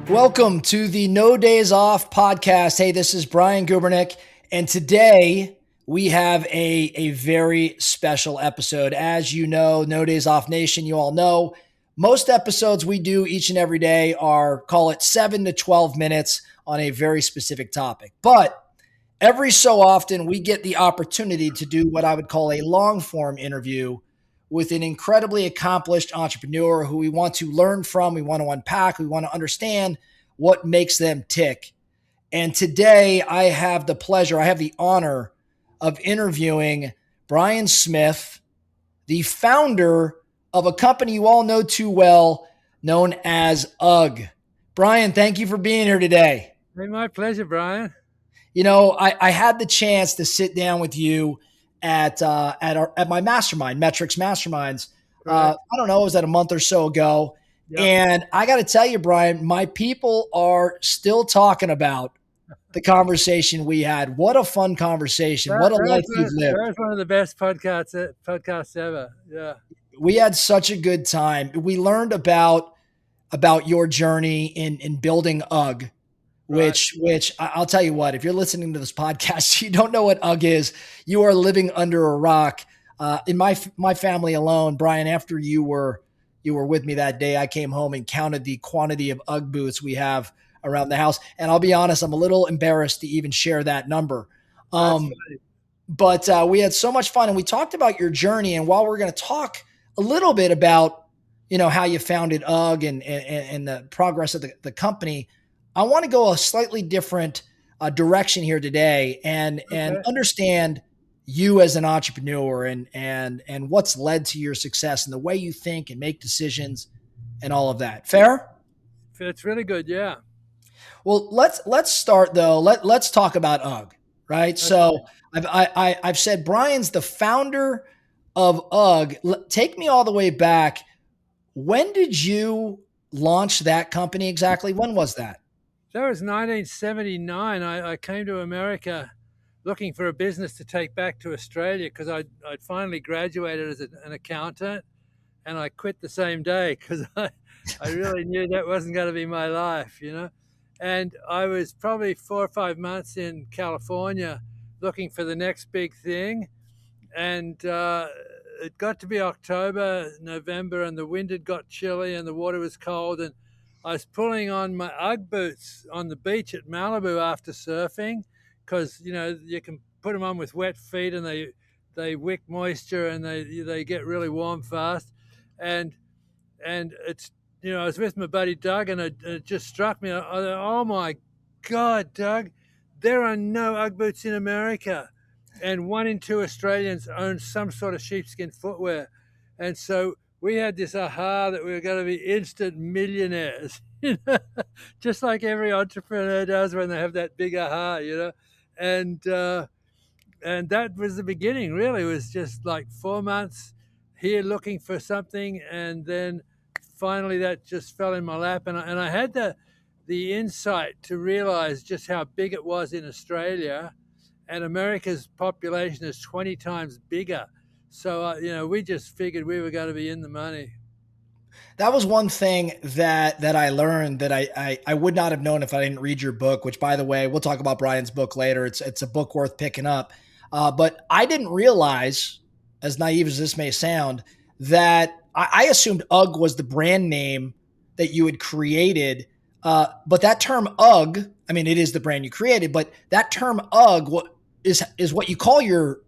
Welcome to the No Days Off podcast. Hey, this is Brian Gubernick, and today we have a very special episode. As you know, No Days Off Nation, you all know, most episodes we do each and every day are, call it 7 to 12 minutes on a very specific topic. But every so often, we get the opportunity to do what I would call a long form interview with an incredibly accomplished entrepreneur who we want to learn from, we want to unpack, we want to understand what makes them tick. And today I have the honor of interviewing Brian Smith, the founder of a company you all know too well, known as UGG. Brian, thank you for being here today. Hey, my pleasure, Brian. You know, I had the chance to sit down with you at my mastermind, Metrics Masterminds. I don't know, it was that a month or so ago. Yep. And I got to tell you, Brian, my people are still talking about the conversation we had. What a fun conversation. What a life you've lived. That was one of the best podcasts ever. Yeah. We had such a good time. We learned about your journey in building UGG. Which I'll tell you what, if you're listening to this podcast, you don't know what UGG is, you are living under a rock. In my family alone, Brian, after you were with me that day, I came home and counted the quantity of UGG boots we have around the house. And I'll be honest, I'm a little embarrassed to even share that number. But we had so much fun, and we talked about your journey. And while we're going to talk a little bit about, how you founded UGG and the progress of the company, I want to go a slightly different direction here today and understand you as an entrepreneur and what's led to your success and the way you think and make decisions and all of that. Fair? It's really good. Yeah. Well, let's start though. Let's talk about UGG, right? Okay. So I've said Brian's the founder of UGG. Take me all the way back. When did you launch that company exactly? When was that? That was 1979. I came to America looking for a business to take back to Australia because I'd finally graduated as an accountant, and I quit the same day because I really knew that wasn't going to be my life, And I was probably 4 or 5 months in California looking for the next big thing, and it got to be October, November, and the wind had got chilly and the water was cold, and I was pulling on my UGG boots on the beach at Malibu after surfing because, you can put them on with wet feet and they wick moisture and they get really warm fast. And it's, I was with my buddy Doug, and it just struck me. I thought, oh my God, Doug, there are no UGG boots in America. And 1 in 2 Australians own some sort of sheepskin footwear. And so we had this aha that we were going to be instant millionaires, just like every entrepreneur does when they have that big aha, and that was the beginning. Really, it was just like 4 months here looking for something, and then finally that just fell in my lap, and I had the insight to realize just how big it was in Australia, and America's population is 20 times bigger. So, we just figured we were going to be in the money. That was one thing that I learned that I would not have known if I didn't read your book, which, by the way, we'll talk about Brian's book later. It's a book worth picking up. But I didn't realize, as naive as this may sound, that I assumed UGG was the brand name that you had created. But that term UGG, I mean, it is the brand you created, but that term UGG is what you call your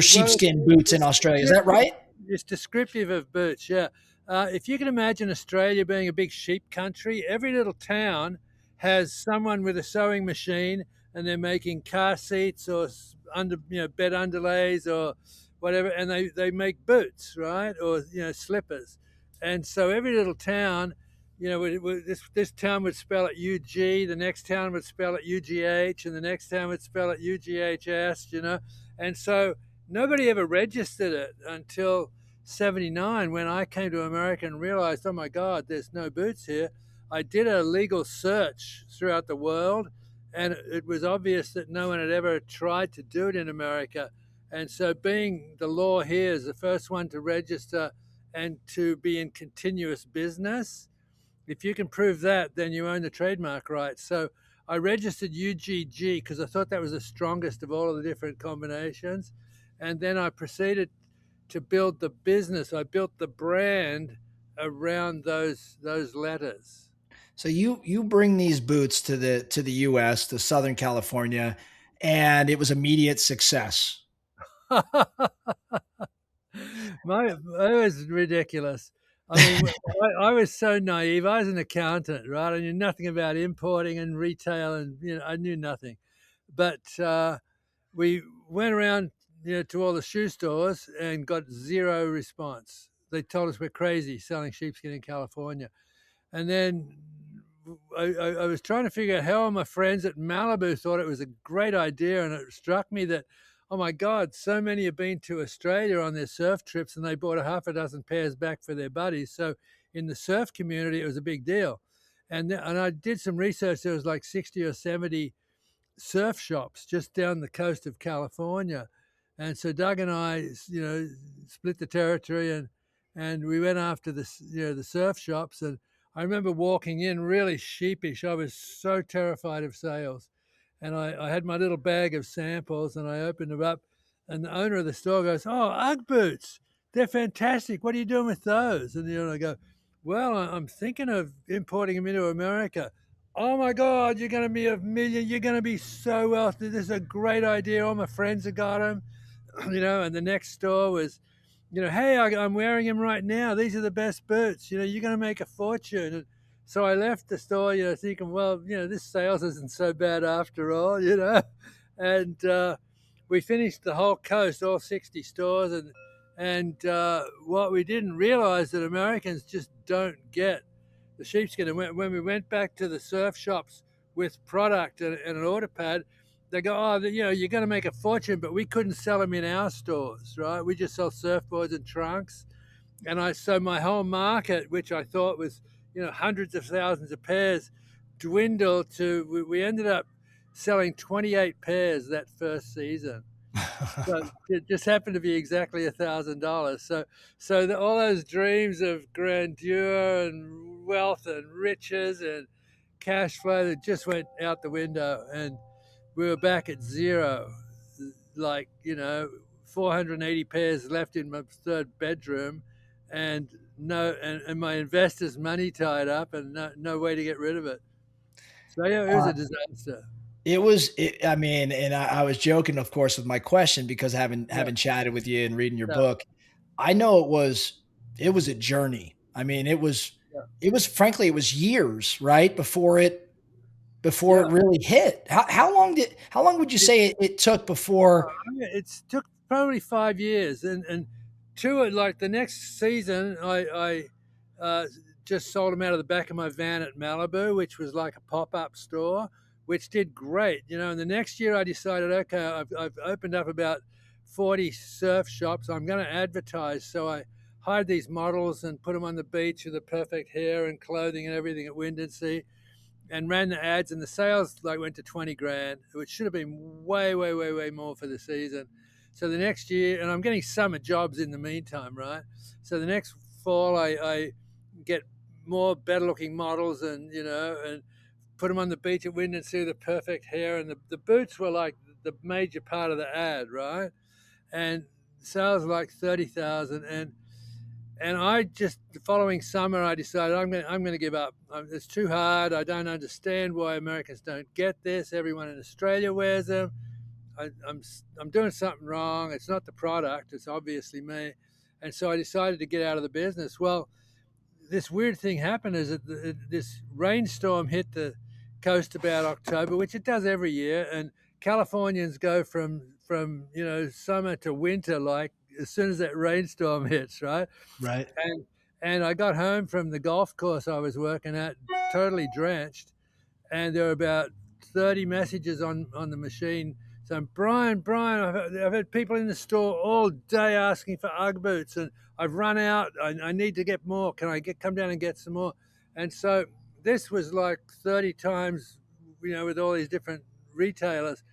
sheepskin boots in Australia. Is that right? It's descriptive of boots, yeah. If you can imagine Australia being a big sheep country, every little town has someone with a sewing machine, and they're making car seats or bed underlays or whatever, and they make boots, right? Or slippers. And so every little town, this town would spell it UG, the next town would spell it UGH, and the next town would spell it UGHS, And so nobody ever registered it until 79 when I came to America and realized, oh my God, there's no boots here. I did a legal search throughout the world, and it was obvious that no one had ever tried to do it in America. And so being the law here is the first one to register and to be in continuous business. If you can prove that, then you own the trademark rights. So I registered UGG because I thought that was the strongest of all of the different combinations. And then I proceeded to build the business. I built the brand around those letters. So you bring these boots to the US, to Southern California, and it was immediate success. It was ridiculous. I mean, I was so naive. I was an accountant, right? I knew nothing about importing and retail, and I knew nothing. But we went around, to all the shoe stores and got zero response. They told us we're crazy selling sheepskin in California. And then I was trying to figure out how all my friends at Malibu thought it was a great idea. And it struck me that, oh my God, so many have been to Australia on their surf trips and they bought a half a dozen pairs back for their buddies. So in the surf community, it was a big deal. And I did some research. There was like 60 or 70 surf shops just down the coast of California. And so Doug and I, split the territory and we went after the surf shops. And I remember walking in really sheepish. I was so terrified of sales. And I had my little bag of samples and I opened them up. And the owner of the store goes, "Oh, Ugg boots. They're fantastic. What are you doing with those?" And I go, "Well, I'm thinking of importing them into America." "Oh my God, you're going to be a million. You're going to be so wealthy. This is a great idea. All my friends have got them." And the next store was, "Hey, I'm wearing them right now. These are the best boots. You're going to make a fortune." And so I left the store, thinking, well, this sales isn't so bad after all. And we finished the whole coast, all 60 stores. And what we didn't realize that Americans just don't get the sheepskin. And when we went back to the surf shops with product and an order pad, they go, "Oh, you're going to make a fortune," but we couldn't sell them in our stores, right? We just sell surfboards and trunks. So my whole market, which I thought was, hundreds of thousands of pairs, dwindled to, we ended up selling 28 pairs that first season. So it just happened to be exactly $1,000. So all those dreams of grandeur and wealth and riches and cash flow that just went out the window, and we were back at zero, like 480 pairs left in my third bedroom, and and my investors' money tied up, and no way to get rid of it. So yeah, it was Uh, a disaster. I mean, and I was joking, of course, with my question because Yeah, having chatted with you and reading your yeah, book, I know it was a journey. I mean, yeah, frankly, it was years, right? Before it yeah. really hit. How long would you say it took before? It took probably 5 years, and like the next season, I just sold them out of the back of my van at Malibu, which was like a pop-up store, which did great. And the next year I decided, okay, I've opened up about 40 surf shops. I'm going to advertise, so I hired these models and put them on the beach with the perfect hair and clothing and everything at Wind and Sea, and ran the ads, and the sales like went to 20 grand, which should have been way, way, way, way more for the season. So the next year, and I'm getting summer jobs in the meantime, right? So the next fall, I get more better looking models, and put them on the beach at Wind and See the perfect hair, and the boots were like the major part of the ad, right? And sales like 30,000, and I just, the following summer, I decided I'm going to give up. It's too hard. I don't understand why Americans don't get this. Everyone in Australia wears them. I'm doing something wrong. It's not the product. It's obviously me. And so I decided to get out of the business. Well, this weird thing happened is that this rainstorm hit the coast about October, which it does every year, and Californians go from summer to winter like as soon as that rainstorm hits, right? Right. And and I got home from the golf course I was working at, totally drenched, and there were about 30 messages on the machine saying, Brian, I've had people in the store all day asking for Ugg boots, and I've run out. I need to get more. Can I come down and get some more?" And so this was like 30 times, with all these different retailers.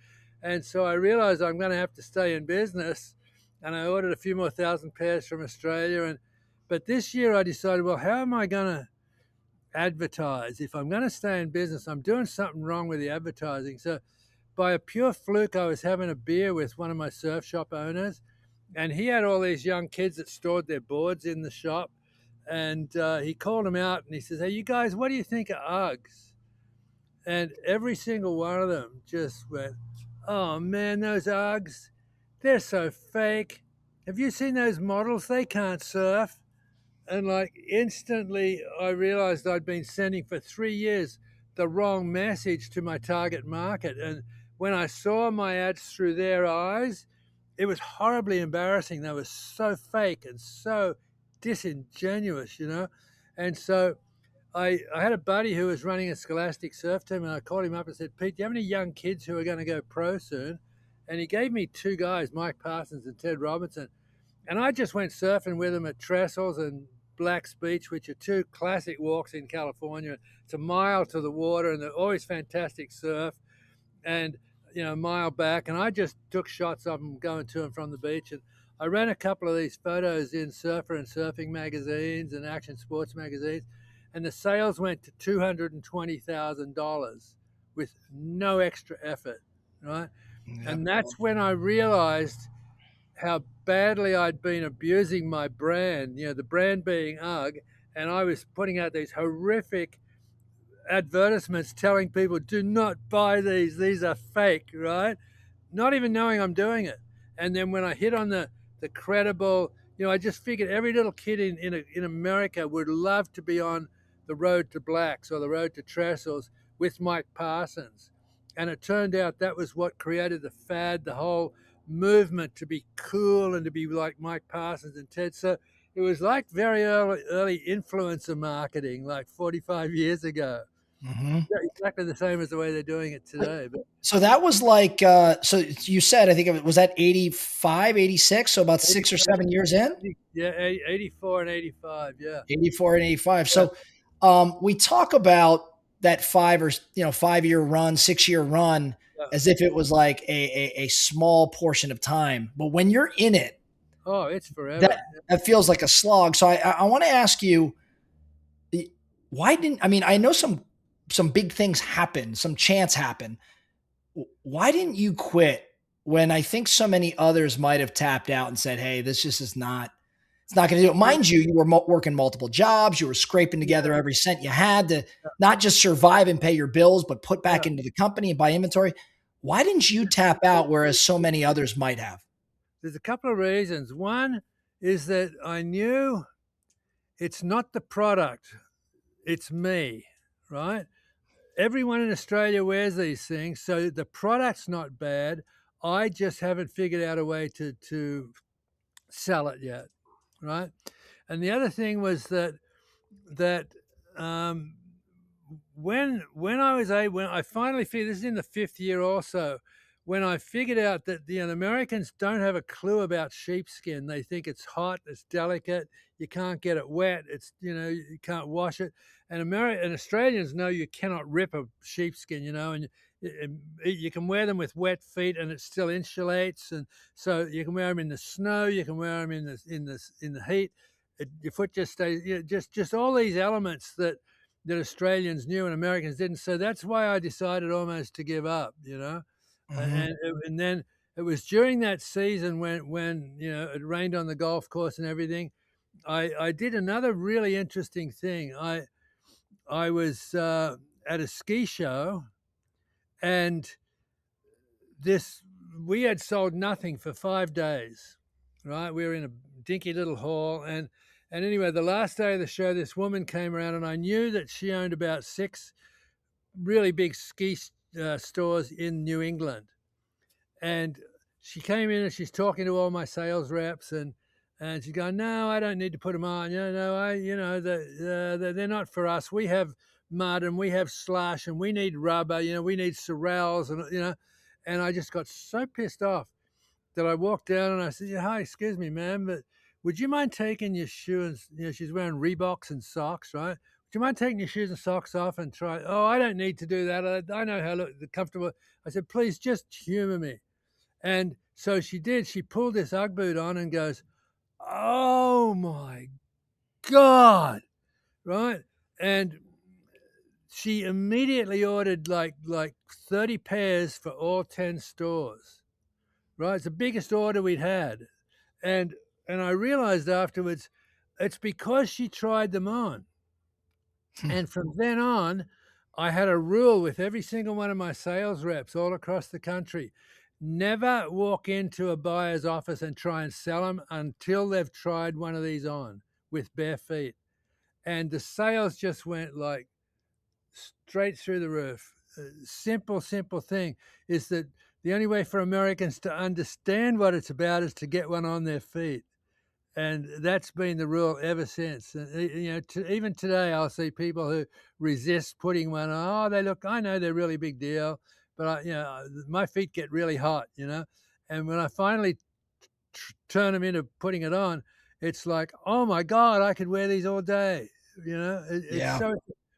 And so I realized I'm going to have to stay in business. And I ordered a few more thousand pairs from Australia, But this year I decided, well, how am I going to advertise? If I'm going to stay in business, I'm doing something wrong with the advertising. So by a pure fluke, I was having a beer with one of my surf shop owners, and he had all these young kids that stored their boards in the shop. And he called them out and he says, "Hey, you guys, what do you think of Uggs?" And every single one of them just went, "Oh man, those Uggs, they're so fake. Have you seen those models? They can't surf." And like instantly, I realized I'd been sending for 3 years the wrong message to my target market. And when I saw my ads through their eyes, it was horribly embarrassing. They were so fake and so disingenuous, you know? And so I had a buddy who was running a scholastic surf team, and I called him up and said, "Pete, do you have any young kids who are going to go pro soon?" And he gave me two guys, Mike Parsons and Ted Robinson. And I just went surfing with them at Trestles and Black's Beach, which are two classic walks in California. It's a mile to the water, and they're always fantastic surf. And a mile back, and I just took shots of them going to and from the beach. And I ran a couple of these photos in Surfer and Surfing magazines and Action Sports magazines, and the sales went to $220,000 with no extra effort, right? Yeah. And that's when I realized how badly I'd been abusing my brand, the brand being UGG, and I was putting out these horrific advertisements telling people, "Do not buy these are fake," right? Not even knowing I'm doing it. And then when I hit on the credible, I just figured every little kid in America would love to be on the road to Blacks or the road to Trestles with Mike Parsons. And it turned out that was what created the fad, the whole movement to be cool and to be like Mike Parsons and Ted. So it was like very early influencer marketing, like 45 years ago. Mm-hmm. Exactly the same as the way they're doing it today. But So that was like, so you said, I think it was that 85, 86. So about 6 or 7 years in, yeah, 84 and 85. Yeah. 84 and 85. Yeah. So we talk about that 5 year run, 6 year run Yeah. as if it was like a small portion of time. But when you're in it, Oh, it's that, forever. that feels like a slog. So I want to ask you, why didn't, I mean, I know some big things happen, some chance happen. Why didn't you quit when I think so many others might have tapped out and said, "Hey, this just is not, it's not going to do it." Mind you, you were working multiple jobs. You were scraping together Yeah. every cent you had to not just survive and pay your bills, but put Yeah. back into the company and buy inventory. Why didn't you tap out, whereas so many others might have? There's a couple of reasons. One is that I knew it's not the product, it's me, right? Everyone in Australia wears these things, so the product's not bad. I just haven't figured out a way to sell it yet, right? And the other thing was that um, when I finally figured, this is in the fifth year also, when I figured out that the Americans don't have a clue about sheepskin. They think it's hot, it's delicate, you can't get it wet, you can't wash it. And Australians know you cannot rip a sheepskin, and you can wear them with wet feet and it still insulates. And so you can wear them in the snow, you can wear them in the heat. Your foot just stays, just all these elements that Australians knew and Americans didn't. So that's why I decided almost to give up. Mhm. And then it was during that season when it rained on the golf course and everything. I did another really interesting thing. I was at a ski show, and this we had sold nothing for 5 days. Right, we were in a dinky little hall, and anyway, the last day of the show, this woman came around, and I knew that she owned about six really big ski stores in New England. And she came in and she's talking to all my sales reps, and she's going, "No, I don't need to put them on. No, they're not for us. We have mud and we have slush and we need rubber. We need Sorels and I just got so pissed off that I walked down and I said, "Yeah, hi, excuse me, ma'am, but would you mind taking your shoes?" And she's wearing Reeboks and socks, right? "Would you mind taking your shoes and socks off and try?" "Oh, I don't need to do that. I know how comfortable." I said, "Please just humor me." And so she did. She pulled this Ugg boot on and goes, "Oh my God, right? And she immediately ordered like 30 pairs for all 10 stores, right? It's the biggest order we'd had. And and I realized afterwards it's because she tried them on. And from then on, I had a rule with every single one of my sales reps all across the country. Never walk into a buyer's office and try and sell them until they've tried one of these on with bare feet. And the sales just went like straight through the roof. Simple, simple thing is that the only way for Americans to understand what it's about is to get one on their feet. And that's been the rule ever since. Even today, I'll see people who resist putting one on. Oh, they look, I know they're a really big deal, but my feet get really hot, And when I finally turn them into putting it on, it's like, oh my God, I could wear these all day. It's Yeah. so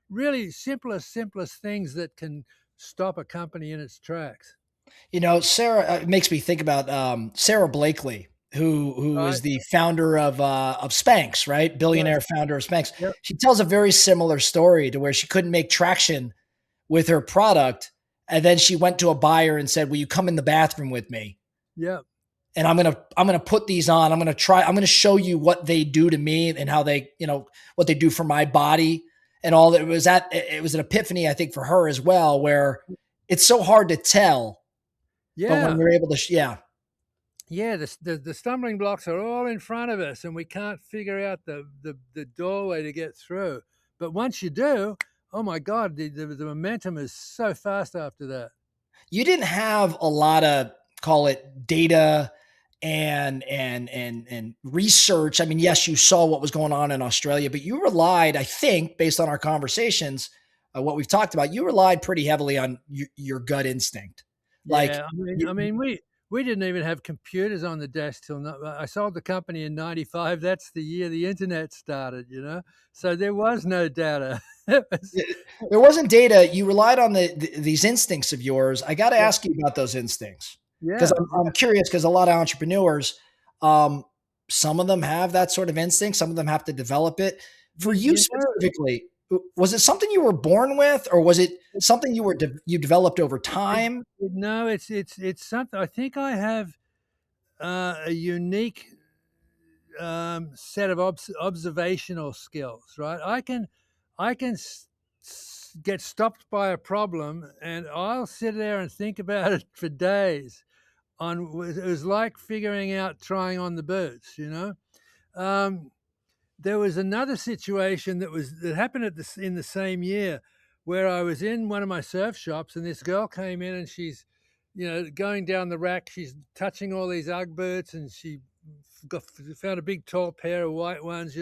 really simplest things that can stop a company in its tracks. Sarah, it makes me think about Sarah Blakely, who Right? is the founder of Spanx, right? Yes. Billionaire founder of Spanx. Yep. She tells a very similar story to where she couldn't make traction with her product, and then she went to a buyer and said, "Will you come in the bathroom with me? Yep. And I'm gonna put these on. I'm gonna show you what they do to me and how they, what they do for my body and all that." It was an epiphany, I think, for her as well, where it's so hard to tell, but when Yeah. you're able to, yeah. Yeah, the stumbling blocks are all in front of us, and we can't figure out the doorway to get through. But once you do, oh my God, the momentum is so fast after that. You didn't have a lot of, call it, data and research. I mean, yes, you saw what was going on in Australia, but you relied, I think, based on our conversations, what we've talked about, you relied pretty heavily on your gut instinct. Like, Yeah, I mean, you, I mean, we didn't even have computers on the desk till I sold the company in '95. That's the year the internet started. So there was no data. It was- there wasn't data. You relied on these instincts of yours. I got to yeah, ask you about those instincts because yeah, I'm curious, because a lot of entrepreneurs, um, some of them have that sort of instinct. Some of them have to develop it. For you you know, specifically, was it something you were born with, or was it something you developed over it, time? no, it's something. I think I have a unique set of observational skills, right? I can get stopped by a problem, and I'll sit there and think about it for days. It was like figuring out trying on the boots. Um, there was another situation that happened in the same year, where I was in one of my surf shops, and this girl came in, and she's going down the rack. She's touching all these UGG boots, and she found a big tall pair of white ones.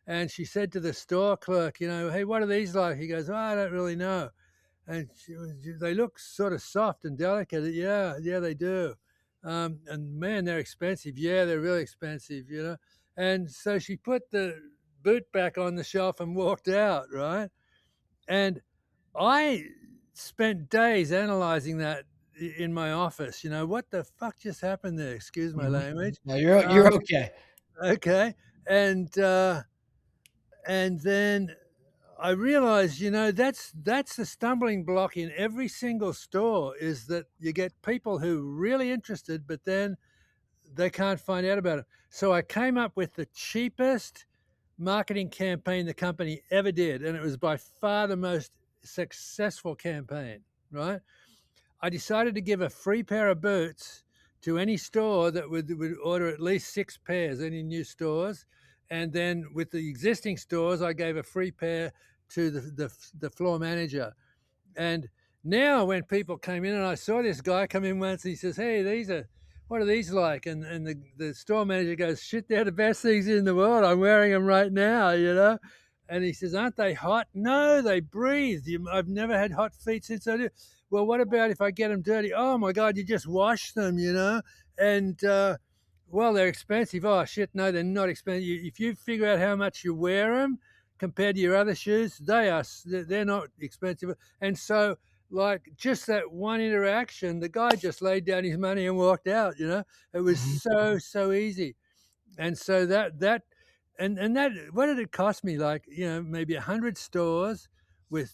And she said to the store clerk, "Hey, what are these like?" He goes, "Oh, I don't really know." And they look sort of soft and delicate. Yeah, yeah, they do. And man, they're expensive. Yeah, they're really expensive. And so she put the boot back on the shelf and walked out, right? And I spent days analyzing that in my office. What the fuck just happened there? Excuse my Mhm. language. No, you're Um, okay. okay. And then I realized, that's the stumbling block in every single store, is that you get people who are really interested, but then they can't find out about it. So I came up with the cheapest marketing campaign the company ever did, and it was by far the most successful campaign, right? I decided to give a free pair of boots to any store that would order at least 6 pairs, any new stores. And then with the existing stores, I gave a free pair to the floor manager. And now when people came in, and I saw this guy come in once, he says, "Hey, what are these like?" And the store manager goes, "Shit, they're the best things in the world. I'm wearing them right now. And he says, "Aren't they hot?" "No, they breathe. I've never had hot feet since I did." "Well, what about if I get them dirty?" "Oh my God, you just wash them. And well, they're expensive." "Oh shit, no, they're not expensive. If you figure out how much you wear them compared to your other shoes, they're not expensive." And so, like, just that one interaction, the guy just laid down his money and walked out. It was Mhm. so easy. And so that and that, what did it cost me? Like, maybe 100 stores with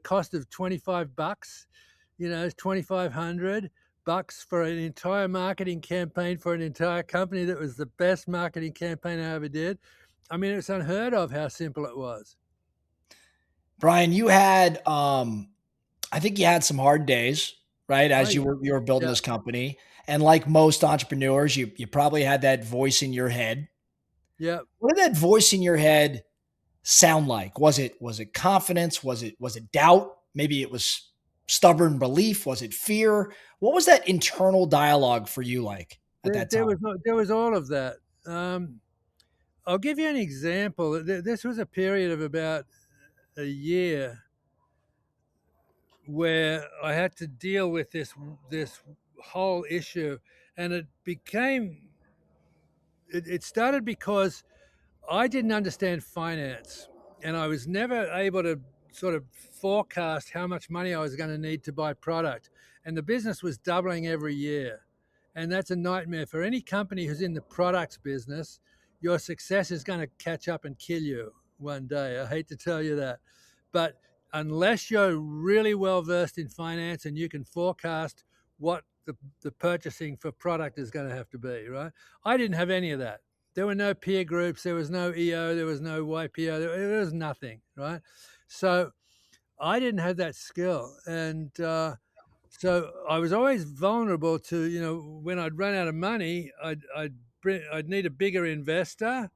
cost of $25. 2,500 bucks for an entire marketing campaign for an entire company that was the best marketing campaign I ever did. I mean, it's unheard of how simple it was. Brian, you had I think you had some hard days, right? Oh As yeah, you were building yeah, this company. And like most entrepreneurs, you probably had that voice in your head. yeah. What did that voice in your head sound like? Was it confidence? Was it doubt? Maybe it was stubborn belief. Was it fear? What was that internal dialogue for you like at There, that there time? was there was all of that. Um, I'll give you an example. This was a period of about a year where I had to deal with this whole issue, and it started because I didn't understand finance, and I was never able to sort of forecast how much money I was going to need to buy product. And the business was doubling every year. And that's a nightmare for any company who's in the products business. Your success is going to catch up and kill you one day. I hate to tell you that. But unless you're really well versed in finance and you can forecast what the purchasing for product is going to have to be, right? I didn't have any of that. There were no peer groups, there was no EO, there was no YPO, there was nothing, right? So I didn't have that skill. And so I was always vulnerable to, when I'd run out of money, I'd need a bigger investor,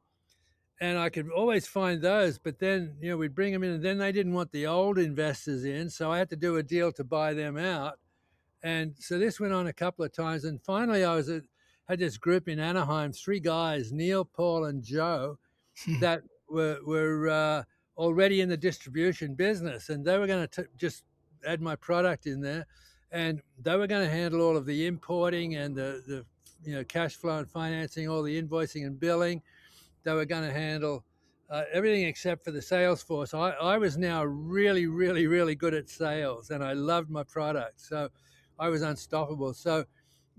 and I could always find those. But then, we'd bring them in, and then they didn't want the old investors in. So I had to do a deal to buy them out. And so this went on a couple of times. And finally, had this group in Anaheim, three guys, Neil, Paul, and Joe, that were already in the distribution business, and they were going to just add my product in there, and they were going to handle all of the importing and the cash flow and financing, all the invoicing and billing. They were going to handle everything except for the sales force. I was now really, really, really good at sales, and I loved my product, so I was unstoppable. So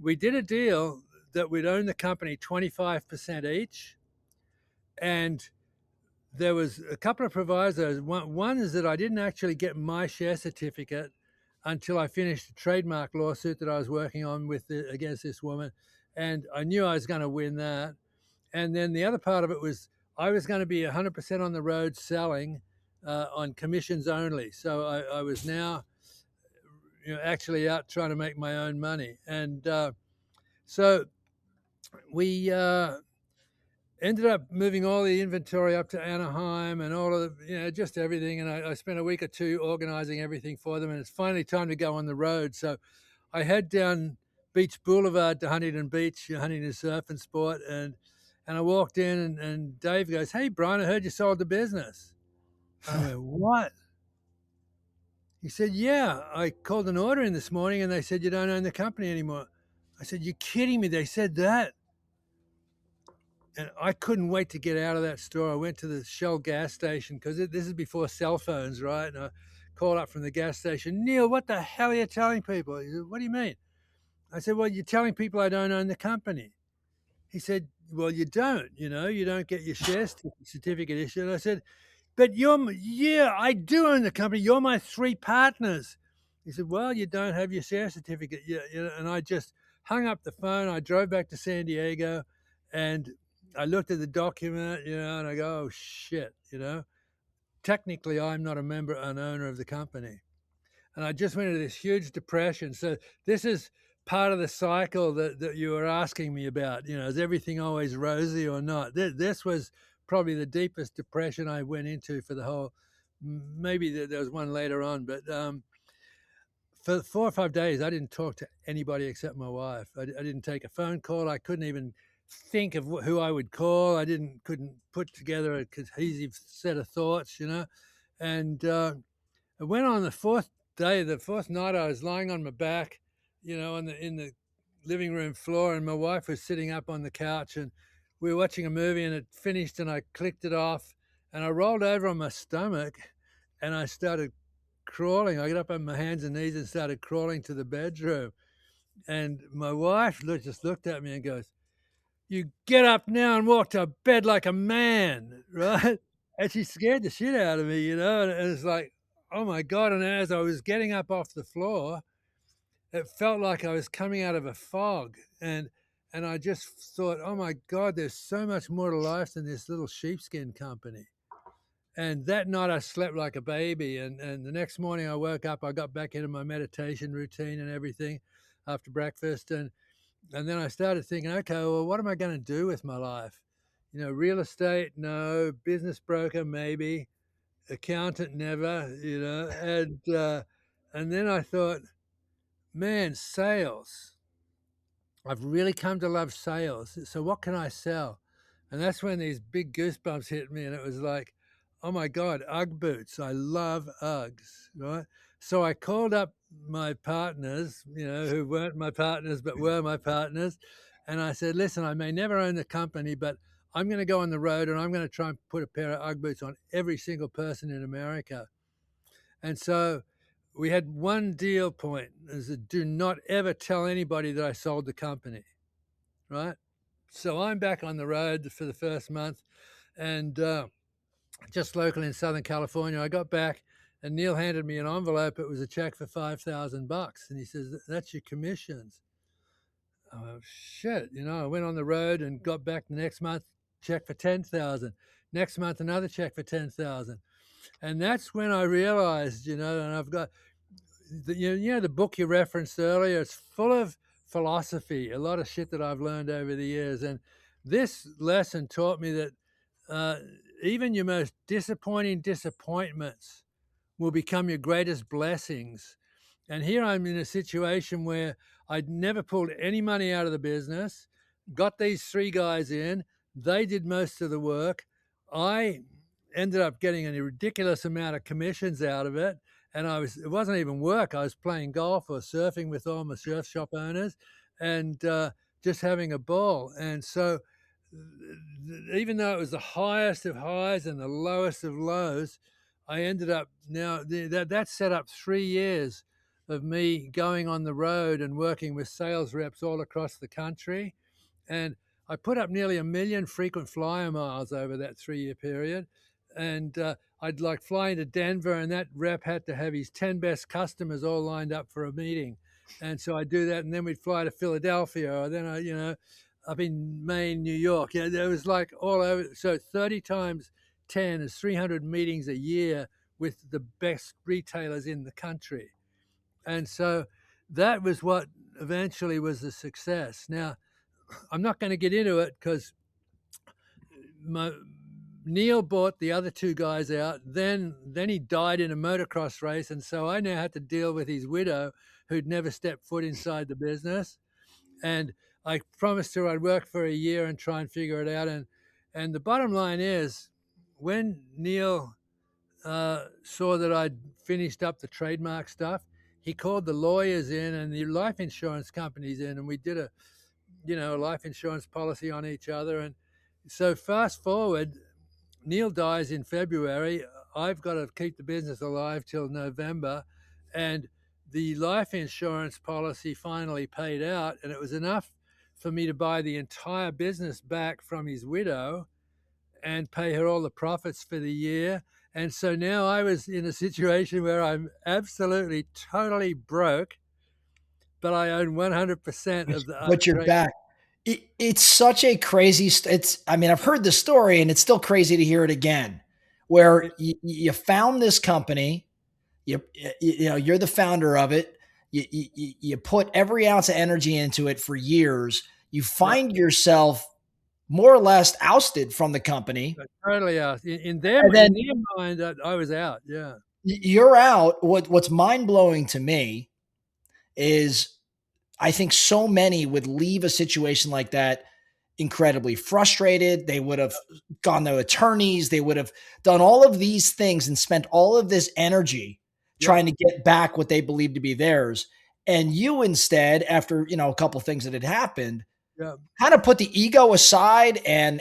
we did a deal that we'd own the company 25% each, and there was a couple of provisos. One is that I didn't actually get my share certificate until I finished a trademark lawsuit that I was working on against this woman, and I knew I was going to win that. And then the other part of it was I was going to be 100% on the road selling on commissions only. So I was now, actually out trying to make my own money, and so we ended up moving all the inventory up to Anaheim and all of the, just everything. And I spent a week or two organizing everything for them. And it's finally time to go on the road. So I head down Beach Boulevard to Huntington Beach, Huntington Surf and Sport. And I walked in, and Dave goes, "Hey, Brian, I heard you sold the business." I went, "What?" He said, "Yeah, I called an order in this morning and they said you don't own the company anymore." I said, "You're kidding me. They said that?" And I couldn't wait to get out of that store. I went to the Shell gas station because this is before cell phones, right? And I called up from the gas station, "Neil, what the hell are you telling people?" He said, "What do you mean?" I said, "Well, you're telling people I don't own the company." He said, "Well, you don't, you don't get your share certificate issued." I said, "But yeah, I do own the company. You're my three partners." He said, "Well, you don't have your share certificate." Yeah, and I just hung up the phone. I drove back to San Diego, and I looked at the document, and I go, "Oh shit," Technically, I'm not a member, an owner of the company, and I just went into this huge depression. So this is part of the cycle that you were asking me about. Is everything always rosy or not? This was probably the deepest depression I went into for the whole. Maybe there was one later on, but for 4 or 5 days, I didn't talk to anybody except my wife. I didn't take a phone call. I couldn't even think of who I would call. I couldn't put together a cohesive set of thoughts, And it went on the fourth day. The fourth night, I was lying on my back, in the living room floor, and my wife was sitting up on the couch, and we were watching a movie, and it finished, and I clicked it off, and I rolled over on my stomach, and I started crawling. I got up on my hands and knees and started crawling to the bedroom. And my wife just looked at me and goes, you get up now and walk to bed like a man, right? And she scared the shit out of me, you know. And it's like, oh my God. And as I was getting up off the floor, it felt like I was coming out of a fog. And I just thought, oh my God, there's so much more to life than this little sheepskin company. And that night I slept like a baby. And the next morning I woke up, I got back into my meditation routine and everything after breakfast. And then I started thinking, okay, well, what am I going to do with my life? You know, real estate, no. Business broker, maybe. Accountant, never. You know, and then I thought, man, sales. I've really come to love sales. So what can I sell? And that's when these big goosebumps hit me, and it was like, oh my God, UGG boots. I love Uggs, right? So I called up my partners, you know, who weren't my partners but were my partners, and I said, listen, I may never own the company, but I'm going to go on the road and I'm going to try and put a pair of UGG boots on every single person in America. And so we had one deal point: is that do not ever tell anybody that I sold the company, right? So I'm back on the road for the first month, and just local in Southern California. I got back, and Neil handed me an envelope. It was a check for $5,000, and he says, "That's your commissions." Oh shit! You know, I went on the road and got back the next month, check for 10,000. Next month, another check for 10,000, and that's when I realized, you know, and I've got you know the book you referenced earlier. It's full of philosophy, a lot of shit that I've learned over the years, and this lesson taught me that uh, even your most disappointing disappointments will become your greatest blessings. And here I'm in a situation where I'd never pulled any money out of the business, got these three guys in, they did most of the work. I ended up getting a ridiculous amount of commissions out of it. And it wasn't even work. I was playing golf or surfing with all my surf shop owners and just having a ball. And so, even though it was the highest of highs and the lowest of lows, I ended up now that set up 3 years of me going on the road and working with sales reps all across the country. And I put up nearly 1 million frequent flyer miles over that 3 year period. And I'd like fly into Denver, and that rep had to have his 10 best customers all lined up for a meeting. And so I'd do that, and then we'd fly to Philadelphia, or then you know, up in Maine, New York. You know, there was like all over. So 30 times 10 is 300 meetings a year with the best retailers in the country. And so that was what eventually was the success. Now, I'm not going to get into it because Neil bought the other two guys out. Then he died in a motocross race, and so I now had to deal with his widow, who'd never stepped foot inside the business. And I promised her I'd work for a year and try and figure it out. And the bottom line is, when Neil saw that I'd finished up the trademark stuff, he called the lawyers in and the life insurance companies in, and we did a life insurance policy on each other. And so fast forward, Neil dies in February. I've got to keep the business alive till November, and the life insurance policy finally paid out, and it was enough for me to buy the entire business back from his widow and pay her all the profits for the year. And so now I was in a situation where I'm absolutely totally broke, but I own 100% of the But you're back. It's such a crazy. It's. I mean, I've heard the story, and it's still crazy to hear it again. Where you found this company, you know you're the founder of it. You put every ounce of energy into it for years. You Yeah, find yourself more or less ousted from the company, totally out. and then In their mind, I was out. Yeah. you're out. What's mind blowing to me is I think so many would leave a situation like that incredibly frustrated. They would have gone to attorneys. They would have done all of these things and spent all of this energy Yep. trying to get back what they believe to be theirs. And you instead, after a couple of things that had happened, Yep. kind of put the ego aside and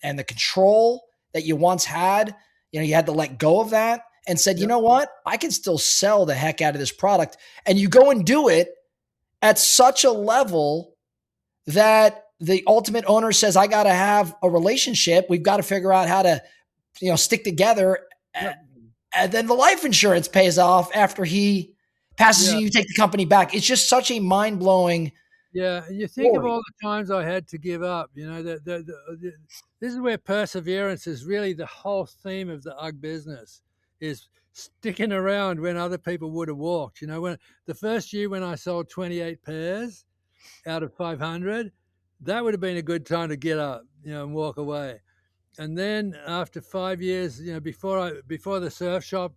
the control that you once had. You had to let go of that and said, you Yep. know what? I can still sell the heck out of this product. And you go and do it at such a level that the ultimate owner says, I got to have a relationship. We've got to figure out how to, stick together. Yep. And then the life insurance pays off after he passes Yeah. and you take the company back. It's just such a mind blowing Yeah, and you think of story. all the times I had to give up. This is where perseverance is really the whole theme of the UGG business, is sticking around when other people would have walked. When the first year when I sold 28 pairs out of 500, that would have been a good time to get up, and walk away. And then after 5 years, before the surf shop,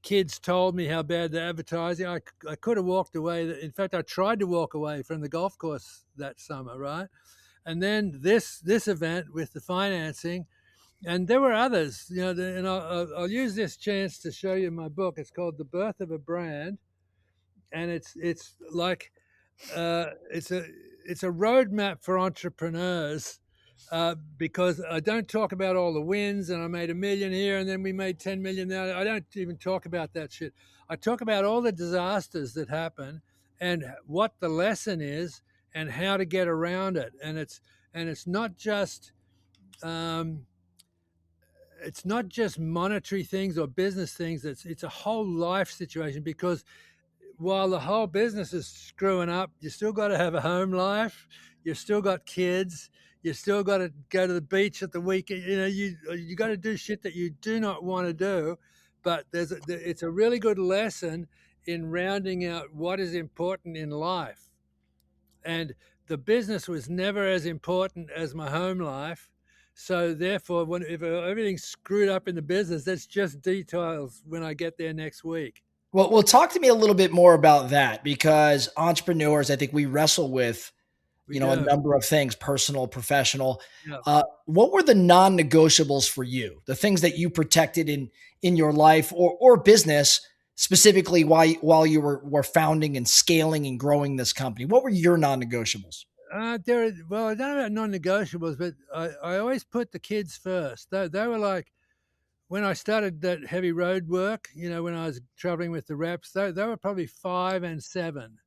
kids told me how bad the advertising. I could have walked away. In fact, I tried to walk away from the golf course that summer, right? And then this event with the financing, and there were others, and I'll use this chance to show you my book. It's called The Birth of a Brand, and it's like it's a roadmap for entrepreneurs, because I don't talk about all the wins and I made a million here and then we made 10 million there. I don't even talk about that shit. I talk about all the disasters that happen and what the lesson is and how to get around it. And it's not just um, it's not just monetary things or business things. It's a whole life situation, because while the whole business is screwing up, you still got to have a home life. You still got kids. You still got to go to the beach at the weekend. You got to do shit that you do not want to do. But it's a really good lesson in rounding out what is important in life. And the business was never as important as my home life. So therefore, if everything's screwed up in the business, that's just details when I get there next week. Well, talk to me a little bit more about that because entrepreneurs, I think we wrestle with, We a do. number of things, personal, professional. Yeah. What were the non-negotiables for you? The things that you protected in your life or business, specifically while you were founding and scaling and growing this company. What were your non-negotiables? Well, I don't know about non-negotiables, but I always put the kids first. They were like, when I started that heavy road work, when I was traveling with the reps, they were probably 5 and 7,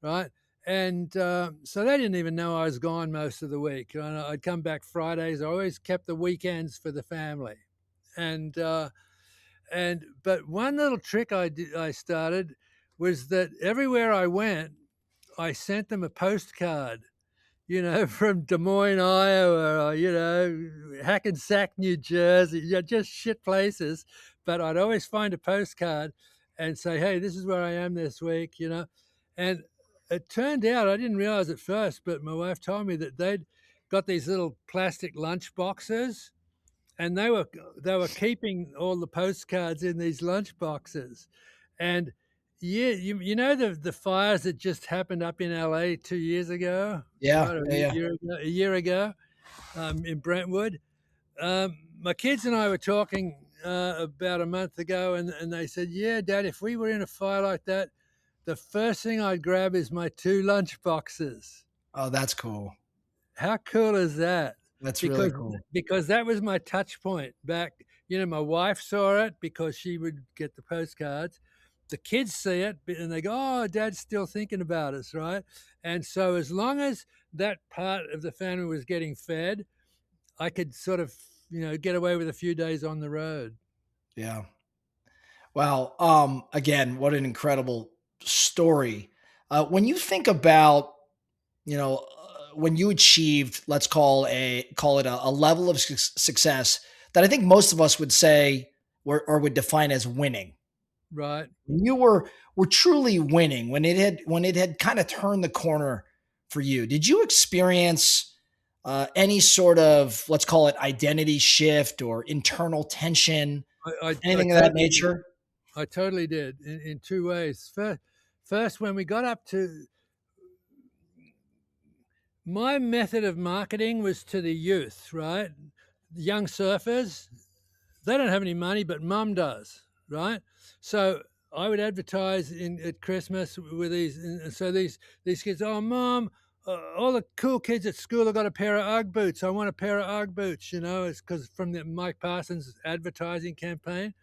right? And so they didn't even know I was gone most of the week. I'd come back Fridays. I always kept the weekends for the family. And but one little trick I started was that everywhere I went, I sent them a postcard, from Des Moines, Iowa, or, Hackensack, New Jersey, just shit places. But I'd always find a postcard and say, hey, this is where I am this week. And it turned out, I didn't realize at first, but my wife told me that they'd got these little plastic lunch boxes, and they were keeping all the postcards in these lunch boxes. And yeah, the fires that just happened up in LA 2 years ago, Yeah, right? Or yeah, yeah. a year ago, in Brentwood. My kids and I were talking about a month ago, and they said, "Yeah, Dad, if we were in a fire like that, the first thing I'd grab is my two lunch boxes." Oh, that's cool. How cool is that? That's really Because cool. because that was my touch point back. My wife saw it because she would get the postcards. The kids see it and they go, "Oh, Dad's still thinking about us, right?" And so as long as that part of the family was getting fed, I could sort of, get away with a few days on the road. Yeah. Wow. Again, what an incredible story. When you think about, when you achieved, let's call it a level of success that I think most of us would say or would define as winning. Right. When you were truly winning, when it had kind of turned the corner for you, did you experience any sort of, let's call it, identity shift or internal tension, I anything of that totally did. nature? I totally did in two ways. First, when we got up to my method of marketing was to the youth, right? Young surfers, they don't have any money, but mum does, right? So I would advertise at Christmas with these, and so these kids, oh, mum, all the cool kids at school have got a pair of UGG boots. I want a pair of UGG boots. It's because from the Mike Parsons advertising campaign.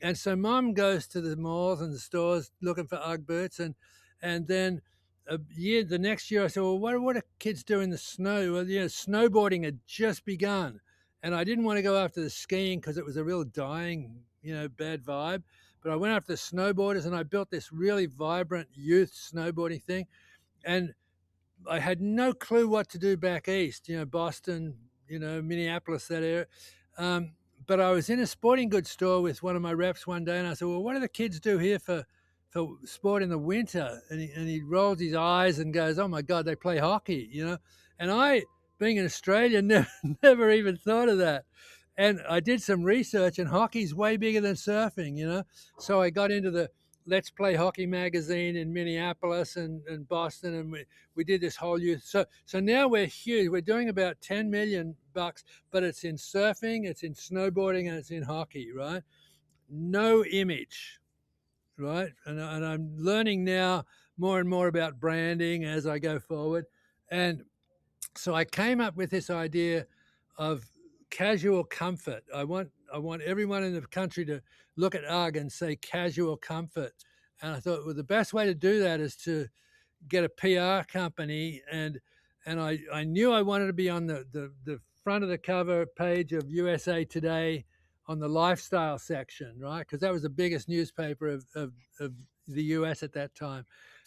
And so mum goes to the malls and the stores looking for UGG boots, and then the next year, I said, "Well, what do kids do in the snow?" Well, snowboarding had just begun, and I didn't want to go after the skiing because it was a real dying, bad vibe. But I went after the snowboarders, and I built this really vibrant youth snowboarding thing. And I had no clue what to do back east, Boston, Minneapolis, that area. But I was in a sporting goods store with one of my reps one day, and I said, "Well, what do the kids do here for sport in the winter?" And he rolls his eyes and goes, "Oh my God, they play hockey." And I, being in Australia, never even thought of that. And I did some research, and hockey's way bigger than surfing. So I got into the Let's Play Hockey magazine in Minneapolis and Boston, and we did this whole youth. So now we're huge. We're doing about 10 million bucks, but it's in surfing, it's in snowboarding, and it's in hockey, right? No image, right? And I'm learning now more and more about branding as I go forward. And so I came up with this idea of casual comfort. I want everyone in the country to look at UGG and say casual comfort. And I thought, well, the best way to do that is to get a PR company, and I knew I wanted to be on the front of the cover page of USA Today on the lifestyle section, right? Because that was the biggest newspaper of the US at that time.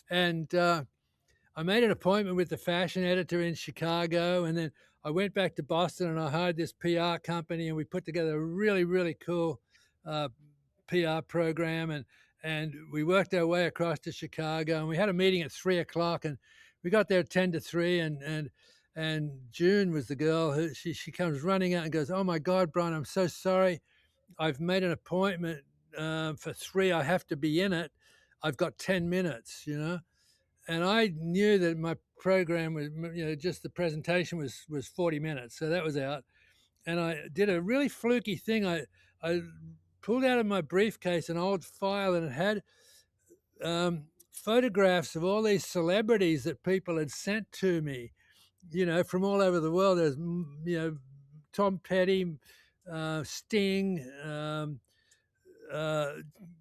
And I made an appointment with the fashion editor in Chicago, and then I went back to Boston and I hired this PR company, and we put together a really, really cool uh, PR program, and we worked our way across to Chicago, and we had a meeting at 3 o'clock, and we got there at 10 to 3, and June was the girl who she comes running out and goes, "Oh my God, Brian, I'm so sorry. I've made an appointment for 3. I have to be in it. I've got 10 minutes." And I knew that my program was, just the presentation was 40 minutes, so that was out. And I did a really fluky thing. I pulled out of my briefcase an old file, and it had photographs of all these celebrities that people had sent to me, from all over the world. There's, Tom Petty, Sting, uh,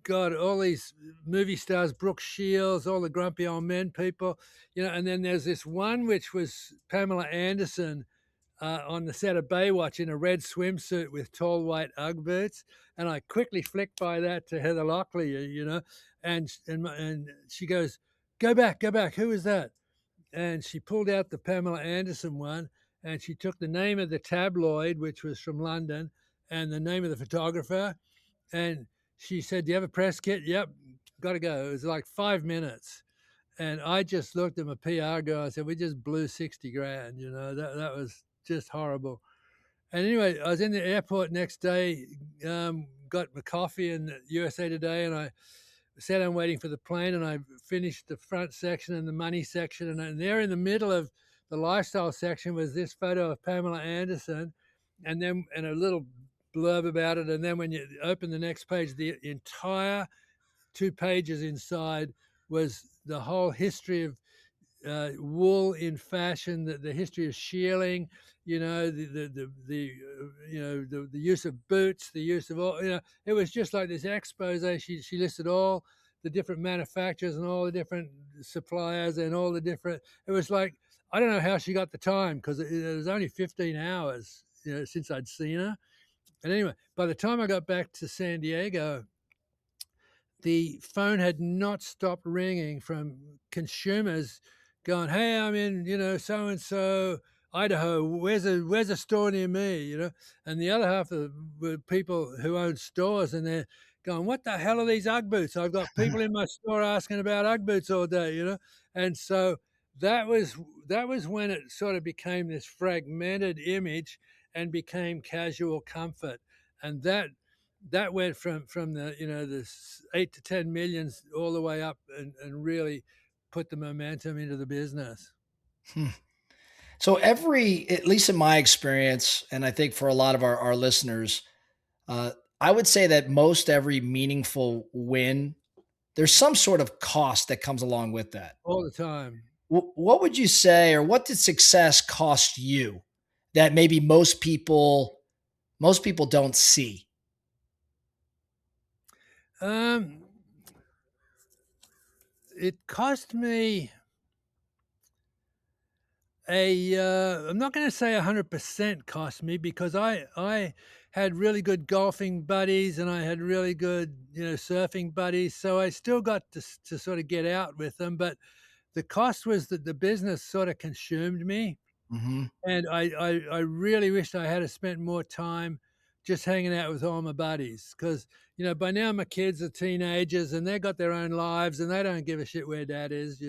God, all these movie stars, Brooke Shields, all the grumpy old men people, and then there's this one which was Pamela Anderson on the set of Baywatch in a red swimsuit with tall white UGG boots, and I quickly flicked by that to Heather Locklear, and she goes, go back, who is that?" And she pulled out the Pamela Anderson one, and she took the name of the tabloid, which was from London, and the name of the photographer, and she said, "Do you have a press kit?" "Yep, got to go." It was like 5 minutes. And I just looked at my PR guy. I said, "We just blew 60 grand." That was just horrible. And anyway, I was in the airport next day, got my coffee in the USA Today, and I sat down waiting for the plane, and I finished the front section and the money section. And there in the middle of the lifestyle section was this photo of Pamela Anderson, and a little blurb about it. And then when you open the next page, the entire 2 pages inside was the whole history of wool in fashion, the history of shearling, the use of boots, the use of all, it was just like this expose. She listed all the different manufacturers and all the different suppliers and all the different. It was like, I don't know how she got the time, because it was only 15 hours, since I'd seen her. And anyway, by the time I got back to San Diego, the phone had not stopped ringing from consumers going, "Hey, I'm in, so and so, Idaho. Where's a store near me?" And the other half of were people who own stores, and they're going, "What the hell are these UGG boots? I've got people in my store asking about UGG boots all day." And so that was that was when it sort of became this fragmented image and became casual comfort, and that went from the 8 to 10 millions all the way up, and really put the momentum into the business. Hmm. So at least in my experience, and I think for a lot of our listeners, uh, I would say that most every meaningful win, there's some sort of cost that comes along with that. All the time. What would you say, or what did success cost you that maybe most people don't see? um, it cost me I'm not going to say 100% cost me, because I had really good golfing buddies and I had really good, surfing buddies. So I still got to sort of get out with them. But the cost was that the business sort of consumed me. Hmm. And I really wished I had spent more time just hanging out with all my buddies, because, by now my kids are teenagers and they got their own lives and they don't give a shit where dad is.